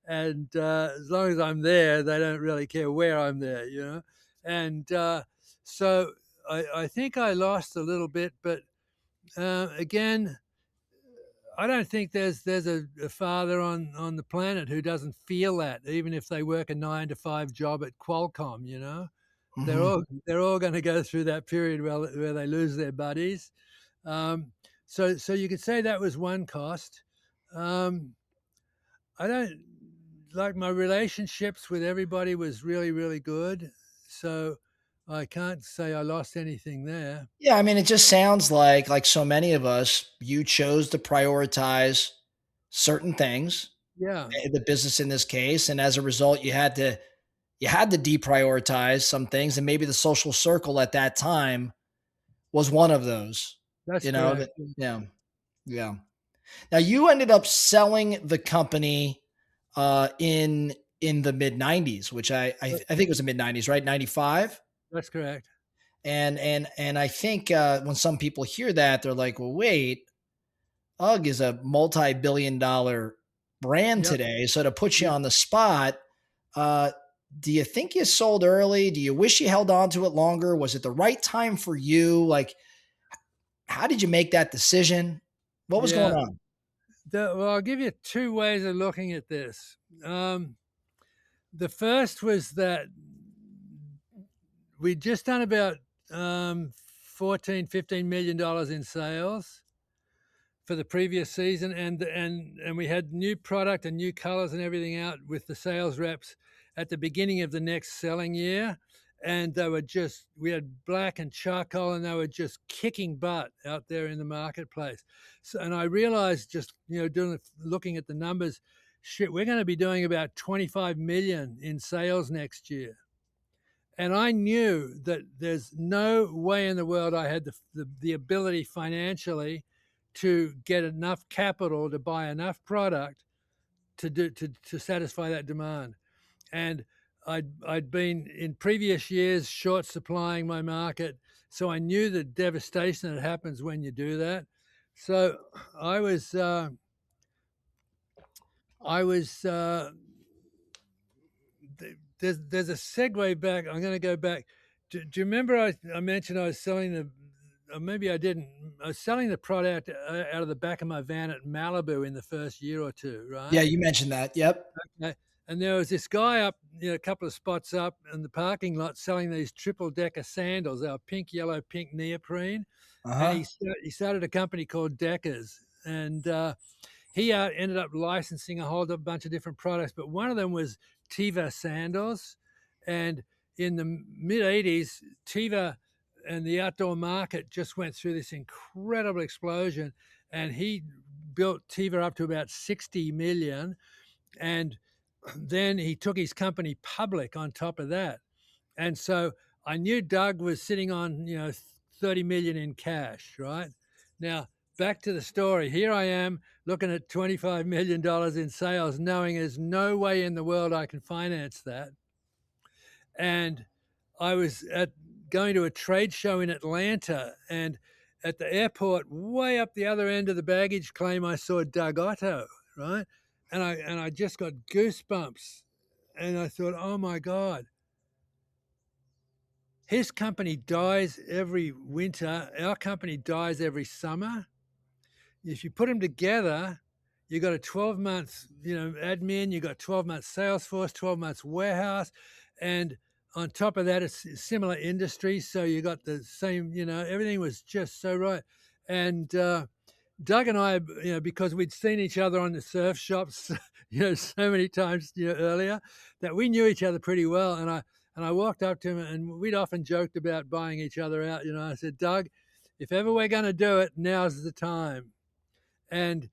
And as long as I'm there, they don't really care where I'm there. And so I think I lost a little bit, but again, I don't think there's a father on the planet who doesn't feel that, even if they work a 9 to 5 job at Qualcomm. They're Hmm. all they're all going to go through that period where they lose their buddies. Um, so you could say that was one cost. Um, I don't like, my relationships with everybody was really, really good. So I can't say I lost anything there. Yeah, I mean, it just sounds like so many of us, you chose to prioritize certain things, Yeah, the business in this case, and as a result, you had to deprioritize some things, and maybe the social circle at that time was one of those. that's You know correct. that, yeah, yeah. Now you ended up selling the company in the mid '90s, which I think it was the mid '90s, right? '95. That's correct. And I think when some people hear that, they're like, "Well, wait, UGG is a multi-billion-dollar brand Yep. today." So to put you Yep. on the spot, uh, do you think you sold early? Do you wish you held on to it longer? Was it the right time for you? Like, how did you make that decision? What was going Yeah. on? Well, I'll give you two ways of looking at this. The first was that we'd just done about 14, $15 million in sales for the previous season, and we had new product and new colors and everything out with the sales reps at the beginning of the next selling year. And we had black and charcoal, and they were just kicking butt out there in the marketplace. So, and I realized, just, looking at the numbers, shit, we're going to be doing about 25 million in sales next year. And I knew that there's no way in the world I had the ability financially to get enough capital to buy enough product to satisfy that demand. And I'd been in previous years short supplying my market, so I knew the devastation that happens when you do that. So I was I was there's a segue back. I'm going to go back. Do you remember I mentioned I was selling or maybe I didn't. I was selling the product out of the back of my van at Malibu in the first year or two, Yeah, right? you mentioned that. Yep. Okay. And there was this guy up, a couple of spots up in the parking lot selling these triple decker sandals. They were pink, yellow, pink neoprene. Uh And huh. he started a company called Deckers. And he ended up licensing a whole bunch of different products, but one of them was Tiva sandals. And in the mid 80s, Tiva and the outdoor market just went through this incredible explosion. And he built Tiva up to about 60 million. And then he took his company public on top of that. And so I knew Doug was sitting on, 30 million in cash, right? Now, back to the story. Here I am looking at $25 million in sales, knowing there's no way in the world I can finance that. And I was going to a trade show in Atlanta, and at the airport, way up the other end of the baggage claim, I saw Doug Otto, right? And I just got goosebumps, and I thought, oh my God, his company dies every winter. Our company dies every summer. If you put them together, you got a 12 months, admin, you got 12 months sales force, 12 months warehouse. And on top of that, it's similar industry. So you got the same, everything was just so right. And Doug and I, because we'd seen each other on the surf shops, so many times, earlier, that we knew each other pretty well. And I walked up to him, and we'd often joked about buying each other out. I said, Doug, if ever we're going to do it, now's the time. And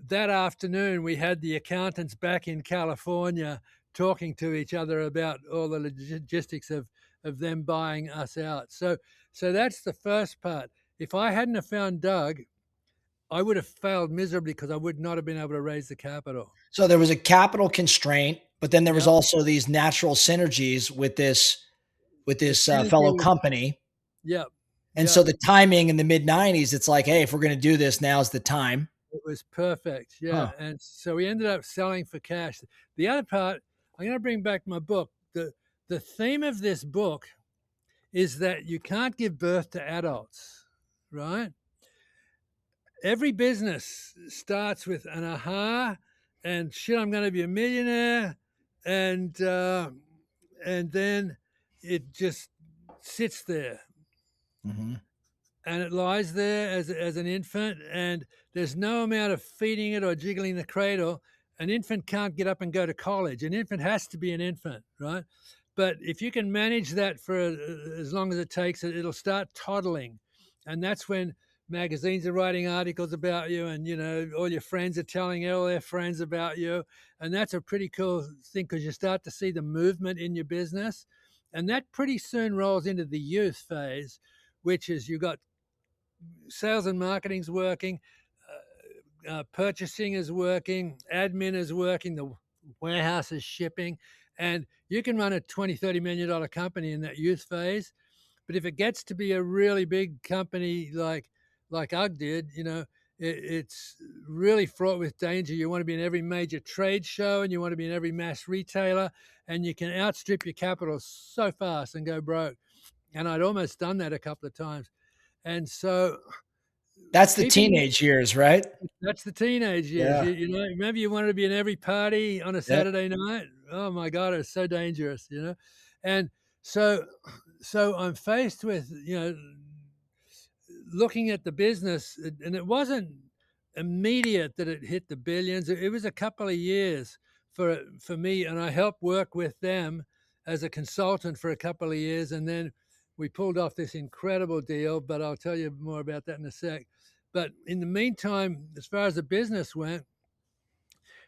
that afternoon, we had the accountants back in California talking to each other about all the logistics of them buying us out. So that's the first part. If I hadn't have found Doug, I would have failed miserably because I would not have been able to raise the capital. So there was a capital constraint, but then there was Yeah, also these natural synergies with the this synergy fellow was, company. yeah, And yeah, so the timing in the mid '90s, it's like, hey, if we're going to do this, now's the time. it was perfect. Huh. Yeah, and so we ended up selling for cash. The other part, I'm going to bring back my book. The theme of this book is that you can't give birth to adults, right? Every business starts with an aha and shit, I'm going to be a millionaire, and uh, and then it just sits there Hmm. and it lies there as an infant, and there's no amount of feeding it or jiggling the cradle. An infant can't get up and go to college. An infant has to be an infant, right? But if you can manage that for as long as it takes, it'll start toddling, and that's when magazines are writing articles about you, and all your friends are telling all their friends about you, and that's a pretty cool thing because you start to see the movement in your business, and that pretty soon rolls into the youth phase, which is you got sales and marketing's working, purchasing is working, admin is working, the warehouse is shipping, and you can run a 20, $30 million company in that youth phase. But if it gets to be a really big company like UGG did, it's really fraught with danger. You want to be in every major trade show, and you want to be in every mass retailer, and you can outstrip your capital so fast and go broke. And I'd almost done that a couple of times. And so That's the keeping teenage years, right? that's the teenage years. Yeah. Maybe you wanted to be in every party on a Yep. Saturday night. Oh my God, it's so dangerous. And so, so I'm faced with, looking at the business, and it wasn't immediate that it hit the billions. It was a couple of years for me, and I helped work with them as a consultant for a couple of years, and then we pulled off this incredible deal. But I'll tell you more about that in a sec. But in the meantime, as far as the business went,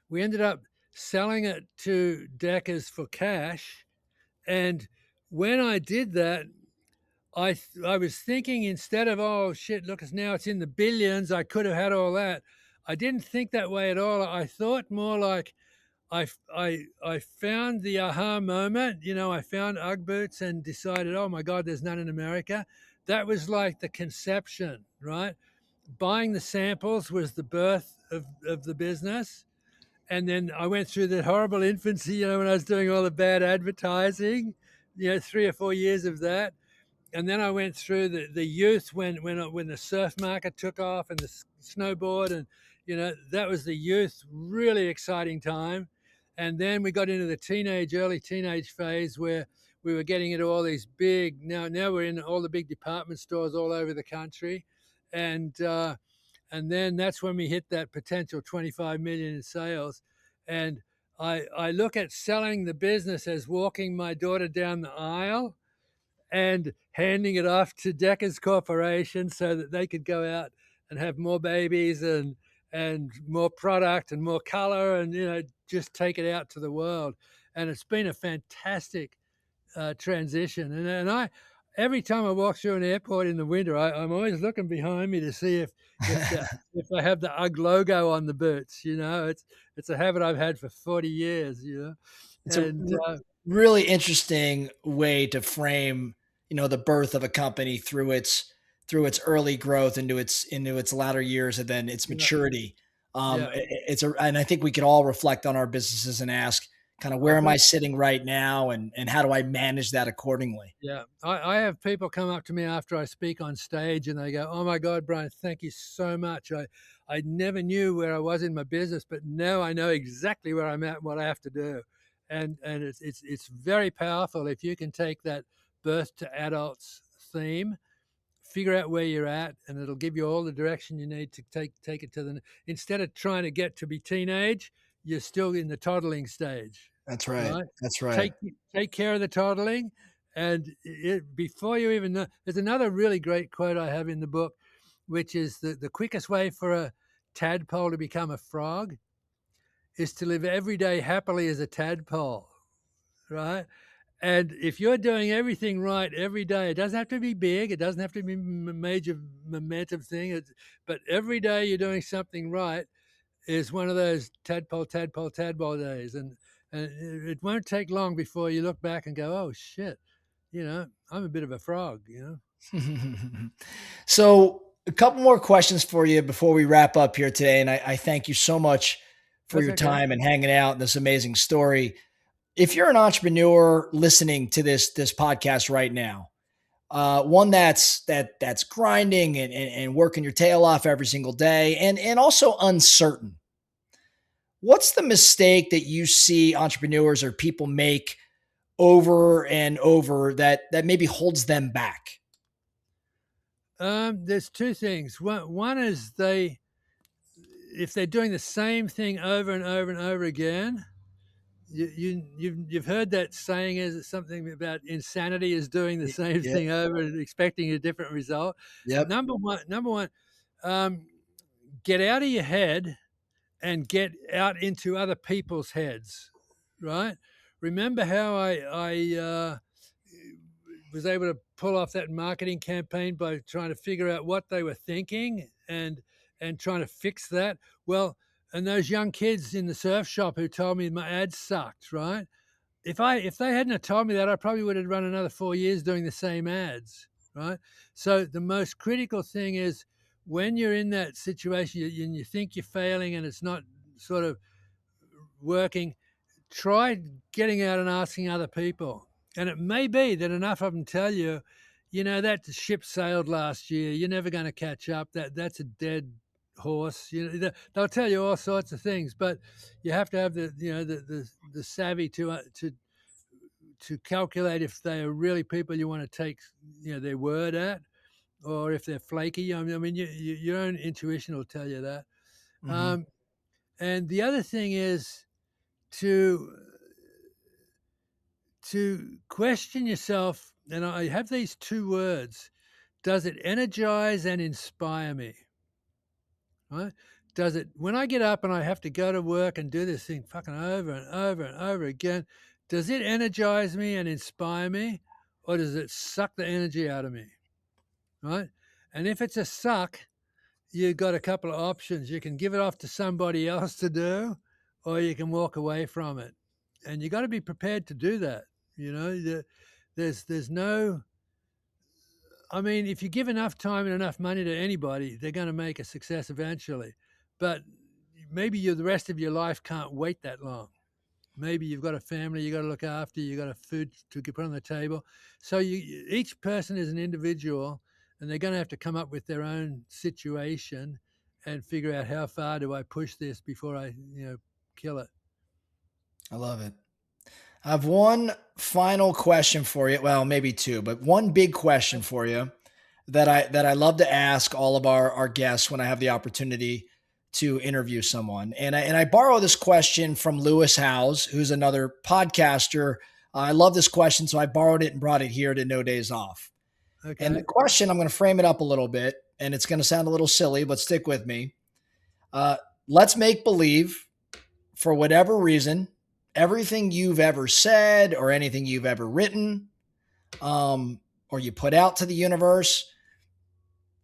we ended up selling it to Deckers for cash. And when I did that, I was thinking, instead of, oh shit, look, now it's in the billions, I could have had all that. I didn't think that way at all. I thought more like I found the aha moment. I found UGG boots and decided, oh my God, there's none in America. That was like the conception, right? Buying the samples was the birth of the business. And then I went through the horrible infancy, when I was doing all the bad advertising, 3 or 4 years of that. And then I went through the youth when the surf market took off, and the snowboard, and that was the youth, really exciting time. And then we got into the early teenage phase, where we were getting into all these big, now we're in all the big department stores all over the country, and then that's when we hit that potential 25 million in sales. And I look at selling the business as walking my daughter down the aisle and handing it off to Deckers Corporation so that they could go out and have more babies and more product and more color, and just take it out to the world. And it's been a fantastic transition. And I, every time I walk through an airport in the winter, I'm always looking behind me to see if the if I have the UGG logo on the boots. It's a habit I've had for 40 years. It's a And really interesting way to frame, the birth of a company through its early growth into its latter years and then its yeah, maturity. yeah, And I think we could all reflect on our businesses and ask kind of, I where am I think. sitting right now, and how do I manage that accordingly? Yeah, I have people come up to me after I speak on stage, and they go, "Oh my God, Brian, thank you so much. I never knew where I was in my business, but now I know exactly where I'm at and what I have to do." And it's very powerful if you can take that birth to adults theme, figure out where you're at, and it'll give you all the direction you need to take it to the. Instead of trying to get to be teenage, you're still in the toddling stage, That's right. right? That's right. Take take care of the toddling, and before you even know. There's another really great quote I have in the book, which is the quickest way for a tadpole to become a frog is to live every day happily as a tadpole. right? And if you're doing everything right every day, it doesn't have to be big, it doesn't have to be a major momentum thing, but every day you're doing something right is one of those tadpole days. And it won't take long before you look back and go, oh, shit, I'm a bit of a frog. So, a couple more questions for you before we wrap up here today. And I thank you so much for That's your okay. time and hanging out in this amazing story. If you're an entrepreneur listening to this podcast right now, one that's grinding and working your tail off every single day, and also uncertain, what's the mistake that you see entrepreneurs or people make over and over that maybe holds them back? There's two things. One is if they're doing the same thing over and over and over again. You've heard that saying, is something about insanity is doing the same Yeah. thing over and expecting a different result. Yep. Number one, um, get out of your head and get out into other people's heads, right? Remember how I was able to pull off that marketing campaign by trying to figure out what they were thinking and trying to fix that. Well, and those young kids in the surf shop who told me my ads sucked, right? If they hadn't have told me that, I probably would have run another 4 years doing the same ads, right? So the most critical thing is when you're in that situation and you think you're failing and it's not sort of working, try getting out and asking other people. And it may be that enough of them tell you, that ship sailed last year. You're never going to catch up. That's a dead horse. They'll tell you all sorts of things, but you have to have the savvy to calculate if they are really people you want to take their word at, or if they're flaky. I mean, your own intuition will tell you that. Hmm. Um, and the other thing is to question yourself, and I have these two words: does it energize and inspire me? Right? Does it, when I get up and I have to go to work and do this thing fucking over and over and over again, does it energize me and inspire me, or does it suck the energy out of me? Right? And if it's a suck, you've got a couple of options. You can give it off to somebody else to do, or you can walk away from it. And you got to be prepared to do that. There's no, I mean, if you give enough time and enough money to anybody, they're going to make a success eventually. But maybe the rest of your life can't wait that long. Maybe you've got a family you got to look after, you got a food to put on the table. So each person is an individual, and they're going to have to come up with their own situation and figure out how far do I push this before I kill it. I love it. I have one final question for you. Well, maybe two, but one big question for you that I love to ask all of our guests when I have the opportunity to interview someone. And I borrow this question from Lewis Howes, who's another podcaster. I love this question, so I borrowed it and brought it here to No Days Off. And the Okay. question, I'm going to frame it up a little bit, and it's going to sound a little silly, but stick with me. Uh, let's make believe, for whatever reason, everything you've ever said or anything you've ever written, or you put out to the universe,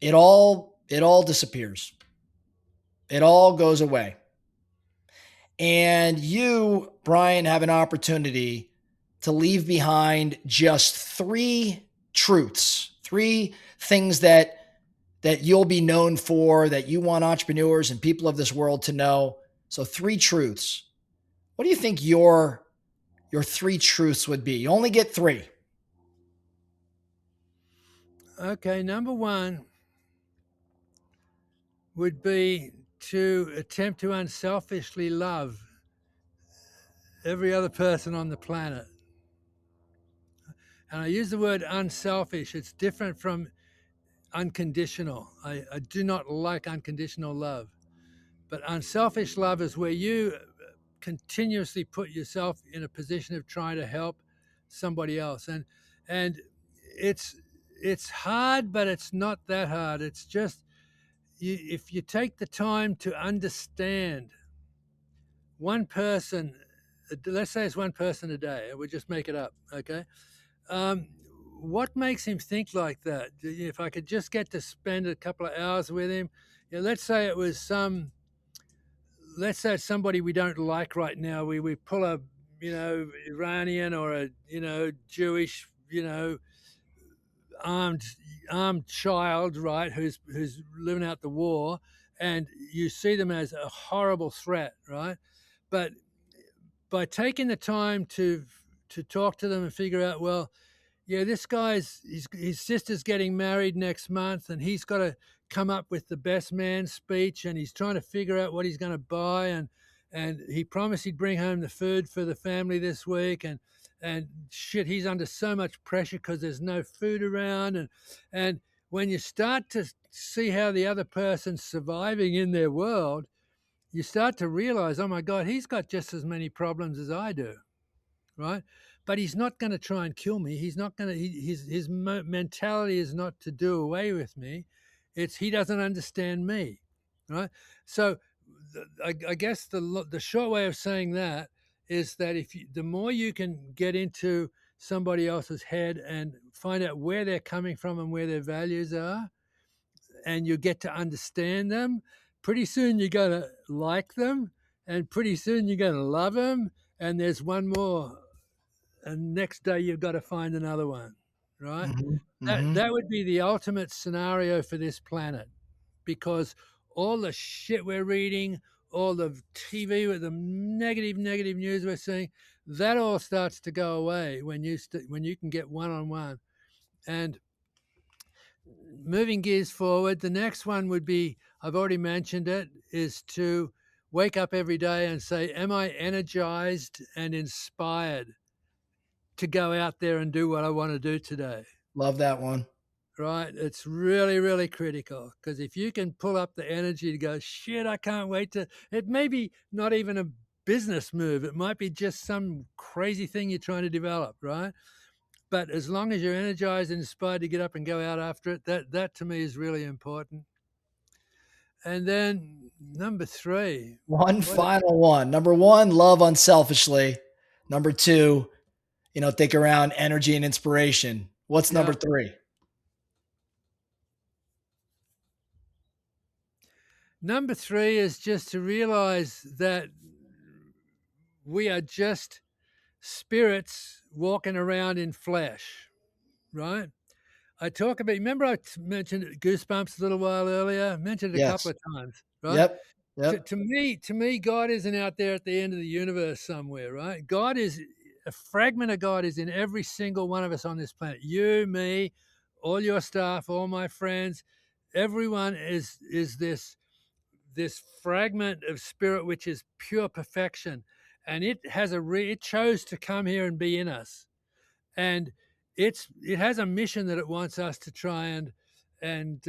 it all disappears. It all goes away. And you, Brian, have an opportunity to leave behind just three truths, three things that you'll be known for, that you want entrepreneurs and people of this world to know. So three truths. What do you think your three truths would be? You only get three. Okay. Number one would be to attempt to unselfishly love every other person on the planet. And I use the word unselfish. It's different from unconditional. I do not like unconditional love. But unselfish love is where you continuously put yourself in a position of trying to help somebody else. And it's it's hard, but it's not that hard. It's just if you take the time to understand one person let's say it's one person a day. We'll just make it up, okay? Um, what makes him think like that? If I could just get to spend a couple of hours with him, let's say it was let's say it's somebody we don't like right now. We pull a Iranian or a Jewish armed armed child, right, who's living out the war, and you see them as a horrible threat, right? But by taking the time to talk to them and figure out, well, yeah, this guy's his sister's getting married next month, and he's got to come up with the best man speech, and he's trying to figure out what he's going to buy, and he promised he'd bring home the food for the family this week, and shit, he's under so much pressure because there's no food around, and when you start to see how the other person's surviving in their world, you start to realize, oh my God, he's got just as many problems as I do, right? But he's not going to try and kill me. He's not going to. His mentality is not to do away with me. It's he doesn't understand me, right? So, I guess the short way of saying that is that the more you can get into somebody else's head and find out where they're coming from and where their values are, and you get to understand them, pretty soon you're going to like them, and pretty soon you're going to love them. And there's one more, and next day you've got to find another one, right? Hmm. That Hmm. that would be the ultimate scenario for this planet, because all the shit we're reading, all the TV with the negative news we're seeing, that all starts to go away when when you can get one on one. And moving gears forward, the next one would be, I've already mentioned it, is to wake up every day and say, am I energized and inspired to go out there and do what I want to do today? Love that one. Right? It's really, really critical, because if you can pull up the energy to go, shit, I can't wait to, it may be not even a business move. It might be just some crazy thing you're trying to develop, right? But as long as you're energized and inspired to get up and go out after it, that to me is really important. And then number three, One what? final one. Number one, love unselfishly. Number two, think around energy and inspiration. What's number Yeah, three? number three is just to realize that we are just spirits walking around in flesh, right? I talk about, remember mentioned Goosebumps a little while earlier? I mentioned it a couple Yes. of times, right? Yep. Yep. To me, God isn't out there at the end of the universe somewhere, right? God is a fragment of God is in every single one of us on this planet. You, me, all your staff, all my friends, everyone is this fragment of spirit which is pure perfection, and it chose to come here and be in us, and it has a mission that it wants us to try and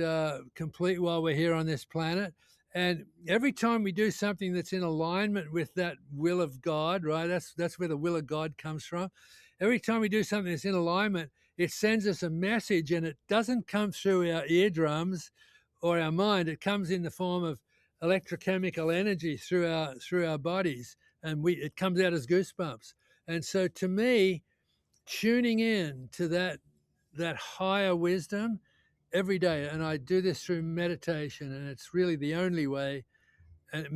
complete while we're here on this planet. And every time we do something that's in alignment with that will of God, right? That's where the will of God comes from. Every time we do something that's in alignment, it sends us a message, and it doesn't come through our eardrums or our mind. It comes in the form of electrochemical energy through our bodies, and it comes out as goosebumps. And so, to me, tuning in to that higher wisdom every day, and I do this through meditation, and it's really the only way. And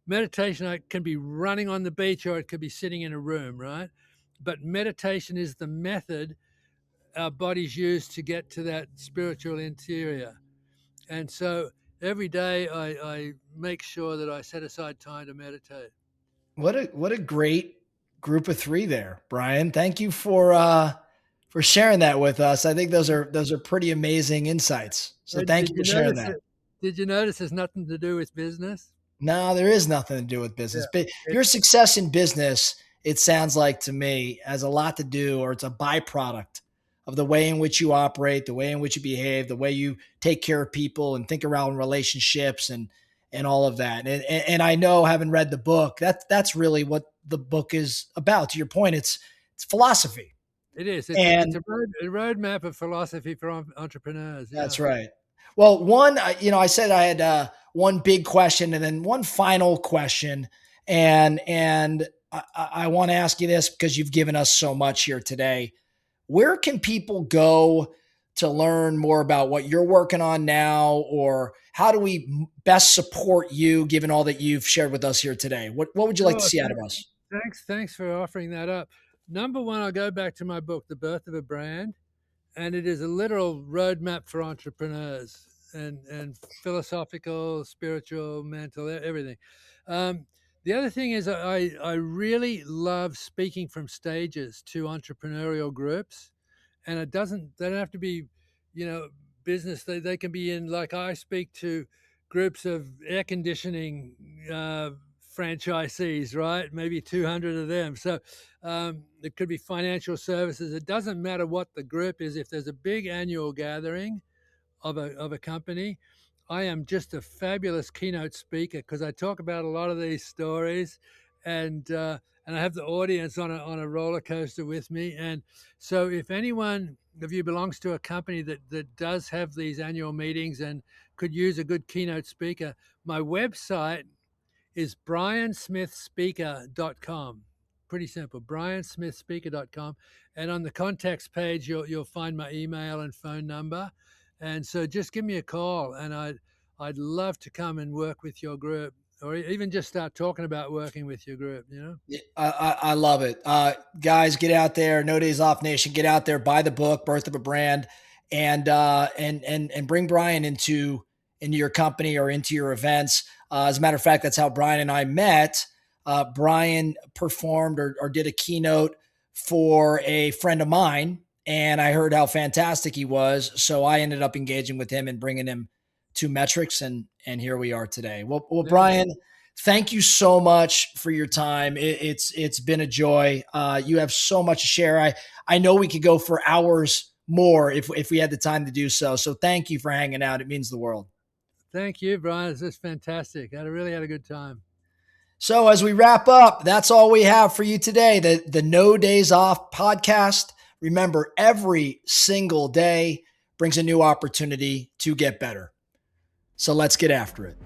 meditation, I can be running on the beach, or it could be sitting in a room, right? But meditation is the method our bodies use to get to that spiritual interior. And so every day I make sure that I set aside time to meditate. What a great group of three there, Brian. Thank you for sharing that with us. I think those are pretty amazing insights. So And thank you for sharing that. did you notice there's nothing to do with business? No, there is nothing to do with Yeah. business. But It, your success in business, it sounds like to me, has a lot to do, or it's a byproduct of the way in which you operate, the way in which you behave, the way you take care of people and think around relationships and all of that. And I know, having read the book, that's really what the book is about. To your point, it's philosophy. it is. It's And a roadmap of philosophy for entrepreneurs. Yeah. that's right. Well, one, I said I had one big question and then one final question, and I want to ask you this because you've given us so much here today. Where can people go to learn more about what you're working on now, or how do we best support you given all that you've shared with us here today? What would you like to Oh, see out of us? thanks for offering that up. Number one, I'll go back to my book, The Birth of a Brand, and it is a literal roadmap for entrepreneurs and philosophical, spiritual, mental, everything. Um, the other thing is I really love speaking from stages to entrepreneurial groups, and they don't have to be, you know, business. They can be in, like, I speak to groups of air conditioning franchisees, right? Maybe 200 of them. So it could be financial services. It doesn't matter what the group is. If there's a big annual gathering of a company, I am just a fabulous keynote speaker because I talk about a lot of these stories, and I have the audience on a roller coaster with me. And so, if anyone of you belongs to a company that does have these annual meetings and could use a good keynote speaker, my website is briansmithspeaker.com. Pretty simple, briansmithspeaker.com. And on the contacts page, you'll find my email and phone number. And so just give me a call, and I'd love to come and work with your group, or even just start talking about working with your group, you know? Yeah, I love it. Guys, get out there. No Days Off Nation. Get out there, buy the book, Birth of a Brand, and bring Brian into your company or into your events. As a matter of fact, that's how Brian and I met. Brian performed or did a keynote for a friend of mine, and I heard how fantastic he was. So I ended up engaging with him and bringing him to Metrics, and here we are today. Well, Yeah. Brian, thank you so much for your time. It's been a joy. You have so much to share. I know we could go for hours more if we had the time to do so. So thank you for hanging out. It means the world. Thank you, Brian. This is fantastic. I really had a good time. So as we wrap up, that's all we have for you today. The No Days Off podcast. Remember, every single day brings a new opportunity to get better. So let's get after it.